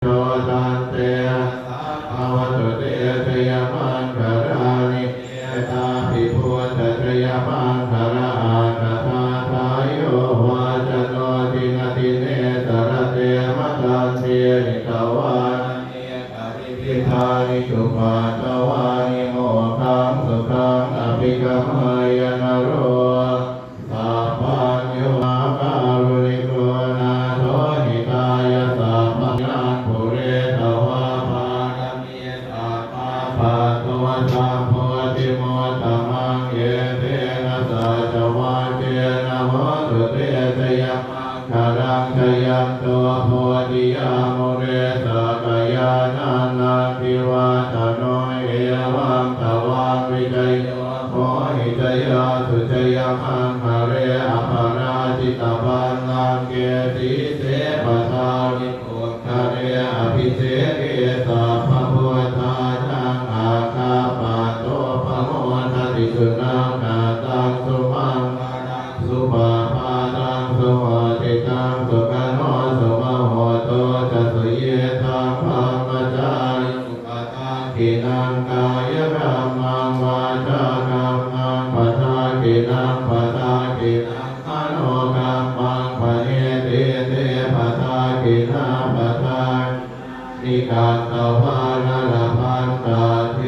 โยตันเตภาวตุเตชยมังคารานิตาภิพุทธชยมังคาราอาคาธาทายโยวาจโนทินติเนตระเตมะตันเทนิกวานิปริพิธานิจุปาตวานิโมขังสุขังอภิกมายนโรสัพพัญโยอาการุณิโกนาโทหิตายะสัพพญาปุเรตวะภาณมิสัพพะปัตตวะสัพพติโมตมังเยเตนะสัจวัจเจนะโหตุเตชยมังคารังชยันโตโพธิยามุเรสกยานานาภิวาทโนเอวังตวังวิจัยโยโพหิตยาสุจยมังคะเรอภราชิตปันนังเกติเสปทานิโกคะเรอภิเสเกสัพพพุทธานังอาคาปะโตภโมทัติสุนังนาตังสุมังสุปาปาตังสุโหติตังสุขโนสุมโหโตจะสุเยธังพามจาริสุขตังกินังกายกรรมังวาจากรรมังปัฏฐากินังปัฏฐากินังมโนกรรมังปะเนติเตปัฏฐากินังปัฏฐานิการตวานะละพันตาเท